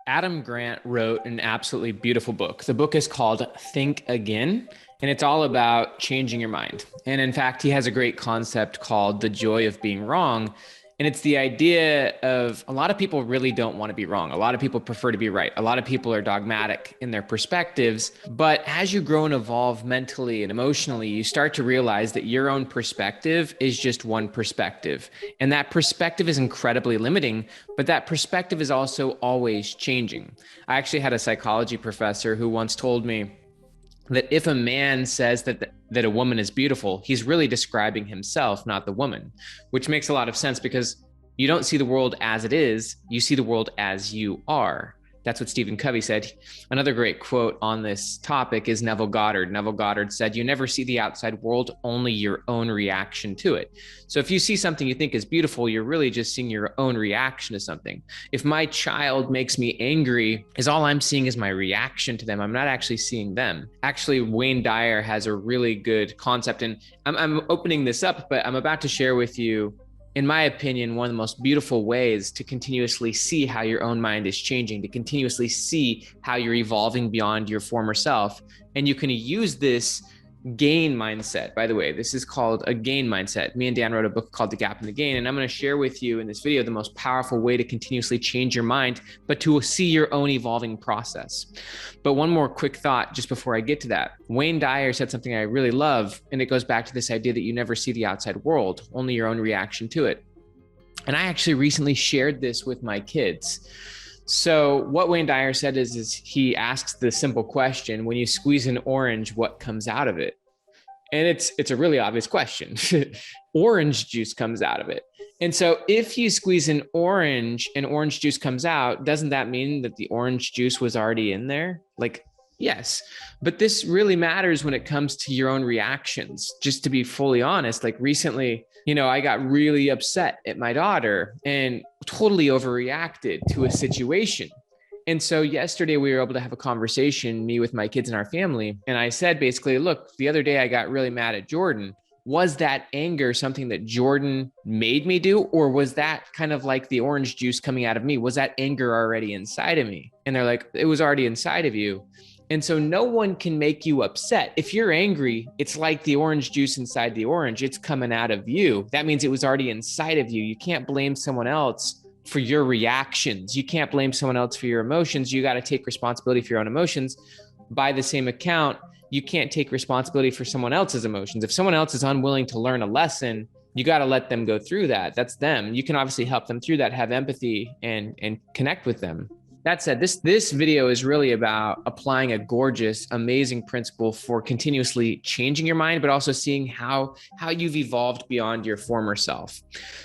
Adam Grant wrote an absolutely beautiful book. The book is called Think Again, and it's all about changing your mind. And in fact, he has a great concept called the joy of being wrong. And it's the idea of a lot of people really don't want to be wrong. A lot of people prefer to be right. A lot of people are dogmatic in their perspectives. But as you grow and evolve mentally and emotionally, you start to realize that your own perspective is just one perspective. And that perspective is incredibly limiting, but that perspective is also always changing. I actually had a psychology professor who once told me that if a man says that a woman is beautiful, he's really describing himself, not the woman, which makes a lot of sense because you don't see the world as it is, you see the world as you are. That's what Stephen Covey said. Another great quote on this topic is Neville Goddard. Neville Goddard said, "You never see the outside world, only your own reaction to it." So if you see something you think is beautiful, you're really just seeing your own reaction to something. If my child makes me angry, is all I'm seeing is my reaction to them. I'm not actually seeing them. Actually, Wayne Dyer has a really good concept, and I'm opening this up, but I'm about to share with you, in my opinion, one of the most beautiful ways to continuously see how your own mind is changing, to continuously see how you're evolving beyond your former self. And you can use this gain mindset. By the way, this is called a gain mindset. Me and Dan wrote a book called The Gap and the Gain, and I'm going to share with you in this video the most powerful way to continuously change your mind, but to see your own evolving process. But one more quick thought just before I get to that. Wayne Dyer said something I really love, and it goes back to this idea that you never see the outside world, only your own reaction to it. And I actually recently shared this with my kids. So what Wayne Dyer said is he asks the simple question: when you squeeze an orange, what comes out of it? And it's a really obvious question. Orange juice comes out of it. And so if you squeeze an orange and orange juice comes out, doesn't that mean that the orange juice was already in there? Like, yes. But this really matters when it comes to your own reactions. Just to be fully honest, like recently, I got really upset at my daughter and totally overreacted to a situation. And so yesterday we were able to have a conversation, me with my kids and our family. And I said, basically, look, the other day I got really mad at Jordan. Was that anger something that Jordan made me do? Or was that kind of like the orange juice coming out of me? Was that anger already inside of me? And they're like, it was already inside of you. And so no one can make you upset. If you're angry, it's like the orange juice inside the orange. It's coming out of you. That means it was already inside of you. You can't blame someone else for your reactions. You can't blame someone else for your emotions. You got to take responsibility for your own emotions. By the same account, you can't take responsibility for someone else's emotions. If someone else is unwilling to learn a lesson, you got to let them go through that. That's them. You can obviously help them through that, have empathy and connect with them. That said, this video is really about applying a gorgeous, amazing principle for continuously changing your mind, but also seeing how you've evolved beyond your former self.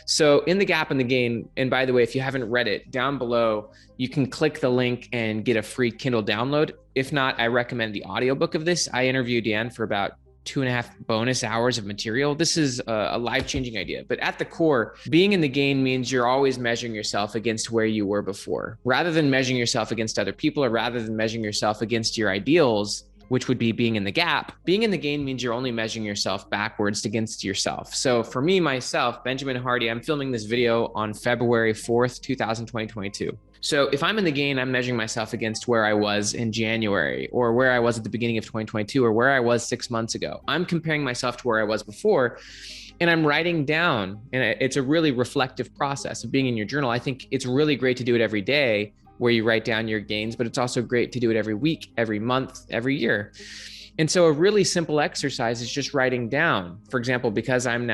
So in The Gap and the Gain, and by the way, if you haven't read it, down below, you can click the link and get a free Kindle download. If not, I recommend the audiobook of this. I interviewed Dan for about 2.5 bonus hours of material. This is a life-changing idea. But at the core, being in the gain means you're always measuring yourself against where you were before. Rather than measuring yourself against other people, or rather than measuring yourself against your ideals, which would be being in the gap, being in the gain means you're only measuring yourself backwards against yourself. So for me, myself, Benjamin Hardy, I'm filming this video on February 4th, 2022. So if I'm in the gain, I'm measuring myself against where I was in January, or where I was at the beginning of 2022, or where I was 6 months ago. I'm comparing myself to where I was before, and I'm writing down, and it's a really reflective process of being in your journal. I think it's really great to do it every day, where you write down your gains, but it's also great to do it every week, every month, every year. And so a really simple exercise is just writing down. For example, because I'm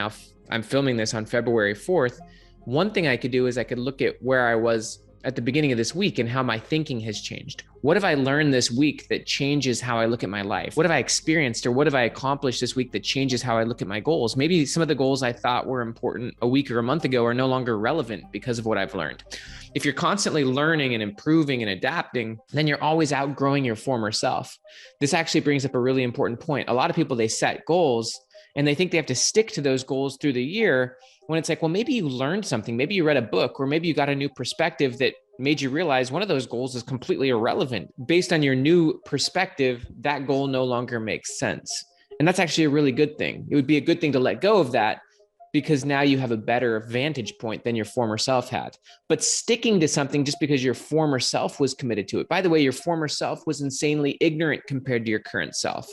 filming this on February 4th, one thing I could do is I could look at where I was at the beginning of this week and how my thinking has changed. What have I learned this week that changes how I look at my life? What have I experienced, or what have I accomplished this week that changes how I look at my goals? Maybe some of the goals I thought were important a week or a month ago are no longer relevant because of what I've learned. If you're constantly learning and improving and adapting, then you're always outgrowing your former self. This actually brings up a really important point. A lot of people, they set goals and they think they have to stick to those goals through the year, when it's like, well, maybe you learned something, maybe you read a book, or maybe you got a new perspective that made you realize one of those goals is completely irrelevant. Based on your new perspective, that goal no longer makes sense. And that's actually a really good thing. It would be a good thing to let go of that, because now you have a better vantage point than your former self had. But sticking to something just because your former self was committed to it. By the way, your former self was insanely ignorant compared to your current self.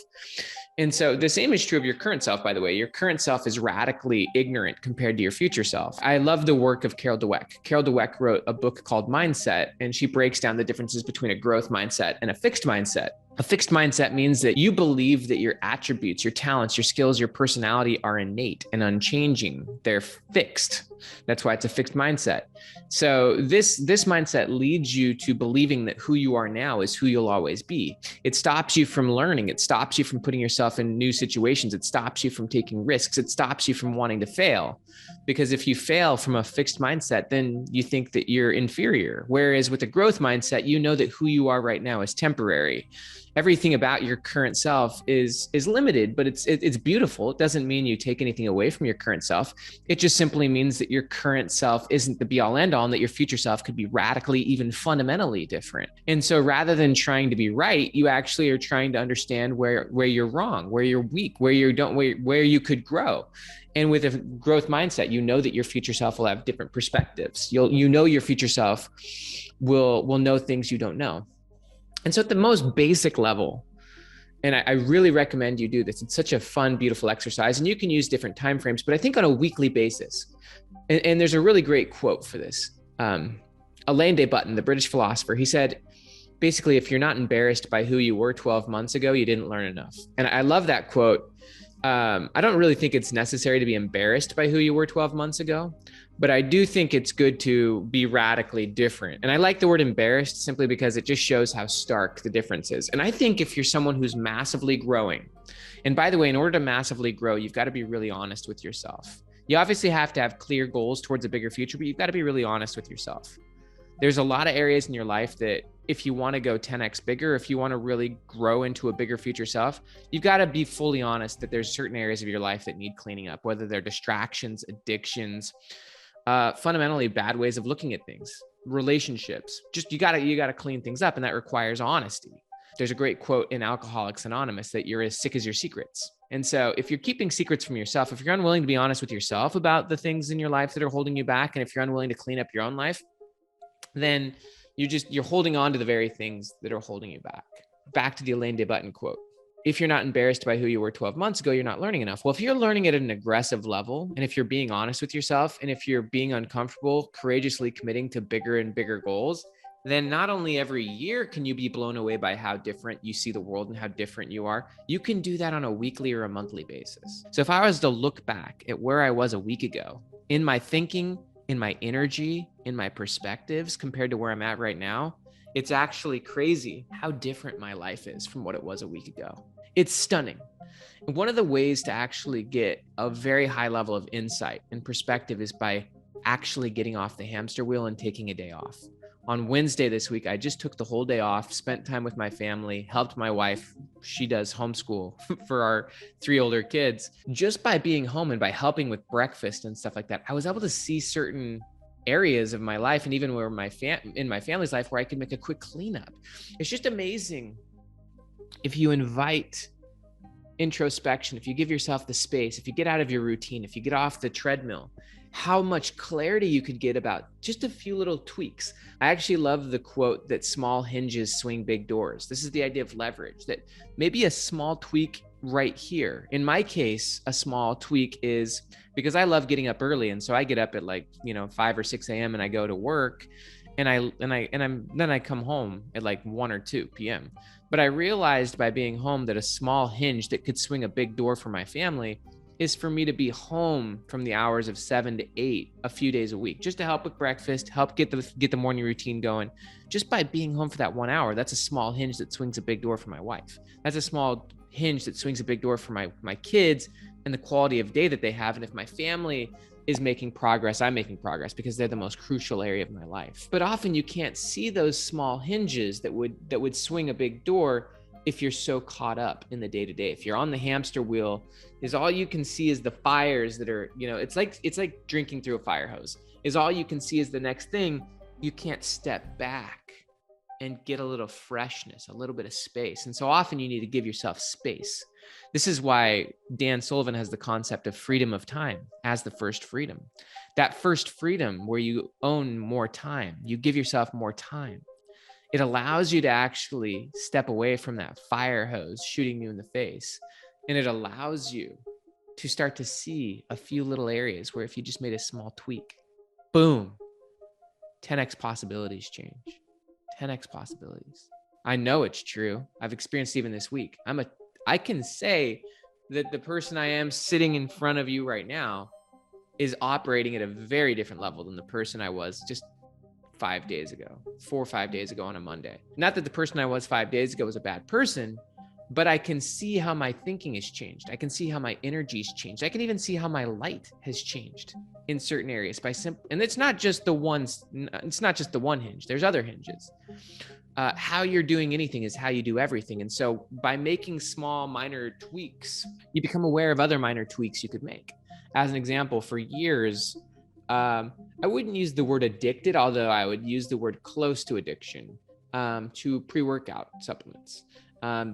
And so the same is true of your current self, by the way. Your current self is radically ignorant compared to your future self. I love the work of Carol Dweck. Carol Dweck wrote a book called Mindset, and she breaks down the differences between a growth mindset and a fixed mindset. A fixed mindset means that you believe that your attributes, your talents, your skills, your personality are innate and unchanging. They're fixed. That's why it's a fixed mindset. So this mindset leads you to believing that who you are now is who you'll always be. It stops you from learning. It stops you from putting yourself in new situations. It stops you from taking risks. It stops you from wanting to fail. Because if you fail from a fixed mindset, then you think that you're inferior. Whereas with a growth mindset, you know that who you are right now is temporary. Everything about your current self is limited, but it's beautiful. It doesn't mean you take anything away from your current self. It just simply means that your current self isn't the be all end all, and that your future self could be radically, even fundamentally different. And so rather than trying to be right, you actually are trying to understand where you're wrong, where you're weak, where you could grow. And with a growth mindset, you know that your future self will have different perspectives. You know your future self will know things you don't know. And so at the most basic level, and I really recommend you do this. It's such a fun, beautiful exercise, and you can use different timeframes, but I think on a weekly basis. And there's a really great quote for this. Alain de Botton, the British philosopher, he said, basically, if you're not embarrassed by who you were 12 months ago, you didn't learn enough. And I love that quote. I don't really think it's necessary to be embarrassed by who you were 12 months ago, but I do think it's good to be radically different. And I like the word embarrassed simply because it just shows how stark the difference is. And I think if you're someone who's massively growing, and by the way, in order to massively grow, you've got to be really honest with yourself. You obviously have to have clear goals towards a bigger future, but you've got to be really honest with yourself. There's a lot of areas in your life that if you want to go 10x bigger, if you want to really grow into a bigger future self, you've got to be fully honest that there's certain areas of your life that need cleaning up, whether they're distractions, addictions, fundamentally bad ways of looking at things, relationships. Just you gotta clean things up, and that requires honesty. There's a great quote in Alcoholics Anonymous that you're as sick as your secrets. And so if you're keeping secrets from yourself, if you're unwilling to be honest with yourself about the things in your life that are holding you back, and if you're unwilling to clean up your own life, then you're holding on to the very things that are holding you back. Back to the Alain de Botton quote. If you're not embarrassed by who you were 12 months ago, you're not learning enough. Well, if you're learning at an aggressive level, and if you're being honest with yourself, and if you're being uncomfortable, courageously committing to bigger and bigger goals, then not only every year can you be blown away by how different you see the world and how different you are, you can do that on a weekly or a monthly basis. So if I was to look back at where I was a week ago, in my thinking, in my energy, in my perspectives compared to where I'm at right now, it's actually crazy how different my life is from what it was a week ago. It's stunning. And one of the ways to actually get a very high level of insight and perspective is by actually getting off the hamster wheel and taking a day off. On Wednesday this week, I just took the whole day off, spent time with my family, helped my wife. She does homeschool for our 3 older kids. Just by being home and by helping with breakfast and stuff like that, I was able to see certain areas of my life, and even where in my family's life, where I could make a quick cleanup. It's just amazing if you invite introspection, if you give yourself the space, if you get out of your routine, if you get off the treadmill, how much clarity you could get about just a few little tweaks. I actually love the quote that small hinges swing big doors. This is the idea of leverage, that maybe a small tweak right here. In my case, a small tweak is because I love getting up early. And so I get up at 5 or 6 a.m. and I go to work, and then I come home at 1 or 2 p.m. But I realized by being home that a small hinge that could swing a big door for my family is for me to be home from the hours of 7 to 8 a few days a week, just to help with breakfast, help get the morning routine going. Just by being home for that 1 hour, that's a small hinge that swings a big door for my wife. That's a small hinge that swings a big door for my kids and the quality of day that they have. And if my family is making progress, I'm making progress because they're the most crucial area of my life. But often you can't see those small hinges that would swing a big door if you're so caught up in the day-to-day. If you're on the hamster wheel, is all you can see is the fires that are, it's like drinking through a fire hose. Is all you can see is the next thing. You can't step back and get a little freshness, a little bit of space. And so often you need to give yourself space. This is why Dan Sullivan has the concept of freedom of time as the first freedom. That first freedom where you own more time, you give yourself more time. It allows you to actually step away from that fire hose shooting you in the face. And it allows you to start to see a few little areas where if you just made a small tweak, boom, 10x possibilities change. 10x possibilities. I know it's true. I've experienced even this week. I can say that the person I am sitting in front of you right now is operating at a very different level than the person I was just 5 days ago, 4 or 5 days ago on a Monday. Not that the person I was 5 days ago was a bad person, but I can see how my thinking has changed. I can see how my energy's changed. I can even see how my light has changed in certain areas and it's not just the one hinge. There's other hinges. How you're doing anything is how you do everything. And so by making small minor tweaks, you become aware of other minor tweaks you could make. As an example, for years, I wouldn't use the word addicted, although I would use the word close to addiction, to pre-workout supplements.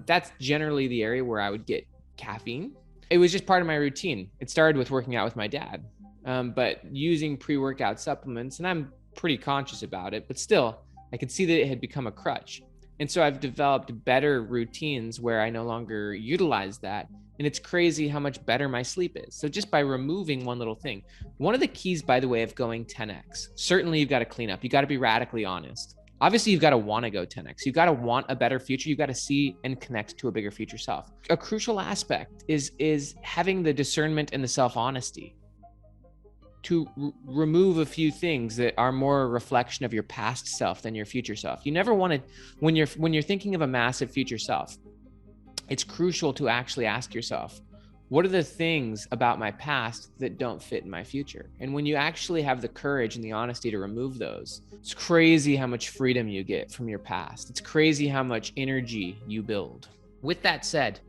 That's generally the area where I would get caffeine. It was just part of my routine. It started with working out with my dad, but using pre-workout supplements, and I'm pretty conscious about it, but still, I could see that it had become a crutch. And so I've developed better routines where I no longer utilize that. And it's crazy how much better my sleep is. So just by removing one little thing, one of the keys, by the way, of going 10x, certainly you've got to clean up. You got to be radically honest. Obviously, you've got to want to go 10x. You've got to want a better future. You've got to see and connect to a bigger future self. A crucial aspect is having the discernment and the self-honesty to remove a few things that are more a reflection of your past self than your future self. You never want to, when you're thinking of a massive future self, it's crucial to actually ask yourself, what are the things about my past that don't fit in my future? And when you actually have the courage and the honesty to remove those, it's crazy how much freedom you get from your past. It's crazy how much energy you build. With that said,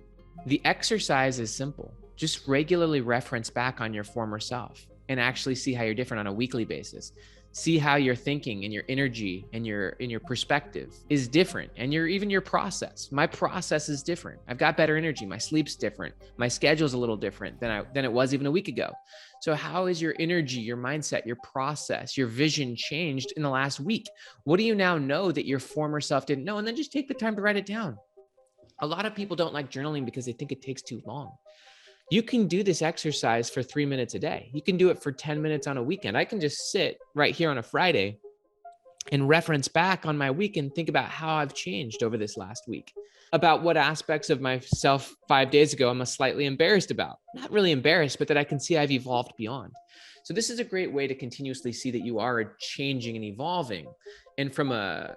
the exercise is simple. Just regularly reference back on your former self and actually see how you're different on a weekly basis. See how your thinking and your energy and your perspective is different, and your process. My process is different. I've got better energy. My sleep's different. My schedule's a little different than it was even a week ago. So how is your energy, your mindset, your process, your vision changed in the last week? What do you now know that your former self didn't know? And then just take the time to write it down. A lot of people don't like journaling because they think it takes too long. You can do this exercise for 3 minutes a day. You can do it for 10 minutes on a weekend. I can just sit right here on a Friday and reference back on my week and think about how I've changed over this last week, about what aspects of myself 5 days ago I'm slightly embarrassed about. Not really embarrassed, but that I can see I've evolved beyond. So this is a great way to continuously see that you are changing and evolving. And from a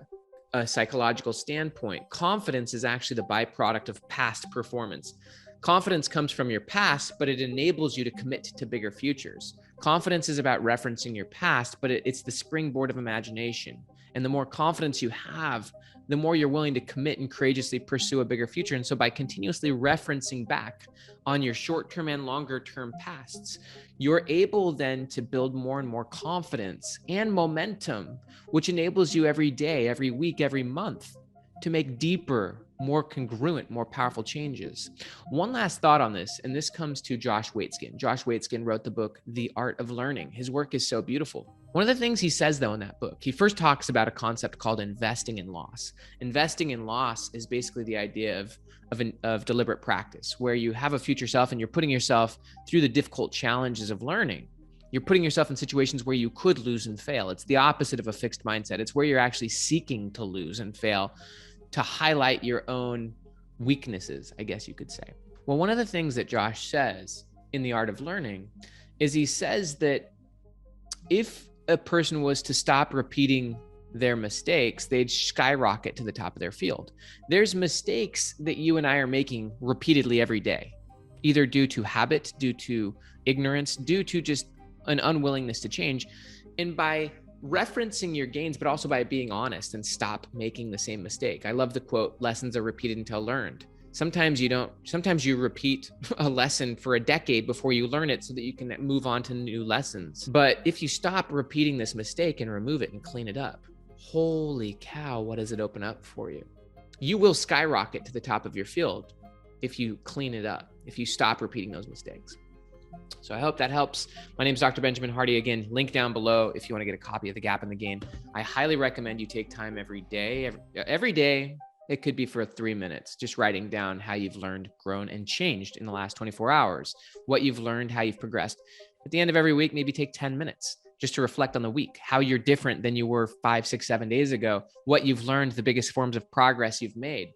psychological standpoint, confidence is actually the byproduct of past performance. Confidence comes from your past, but it enables you to commit to bigger futures. Confidence is about referencing your past, but it's the springboard of imagination. And the more confidence you have, the more you're willing to commit and courageously pursue a bigger future. And so by continuously referencing back on your short-term and longer-term pasts, you're able then to build more and more confidence and momentum, which enables you every day, every week, every month to make deeper, more congruent, more powerful changes. One last thought on this, and this comes to Josh Waitzkin. Josh Waitzkin wrote the book, The Art of Learning. His work is so beautiful. One of the things he says, though, in that book, he first talks about a concept called investing in loss. Investing in loss is basically the idea of deliberate practice, where you have a future self and you're putting yourself through the difficult challenges of learning. You're putting yourself in situations where you could lose and fail. It's the opposite of a fixed mindset. It's where you're actually seeking to lose and fail to highlight your own weaknesses, I guess you could say. Well, one of the things that Josh says in The Art of Learning is he says that if a person was to stop repeating their mistakes, they'd skyrocket to the top of their field. There's mistakes that you and I are making repeatedly every day, either due to habit, due to ignorance, due to just an unwillingness to change. And by referencing your gains, but also by being honest and stop making the same mistake. I love the quote, lessons are repeated until learned. Sometimes you repeat a lesson for a decade before you learn it so that you can move on to new lessons. But if you stop repeating this mistake and remove it and clean it up, holy cow, what does it open up for you? You will skyrocket to the top of your field if you clean it up, if you stop repeating those mistakes. So I hope that helps. My name is Dr. Benjamin Hardy. Again, link down below if you want to get a copy of The Gap in the Game. I highly recommend you take time every day. Every day, it could be for 3 minutes, just writing down how you've learned, grown, and changed in the last 24 hours, what you've learned, how you've progressed. At the end of every week, maybe take 10 minutes just to reflect on the week, how you're different than you were 5, 6, 7 days ago, what you've learned, the biggest forms of progress you've made.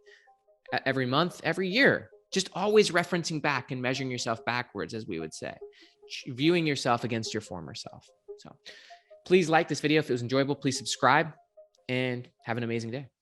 Every month, every year, just always referencing back and measuring yourself backwards, as we would say, viewing yourself against your former self. So please like this video. If it was enjoyable, please subscribe and have an amazing day.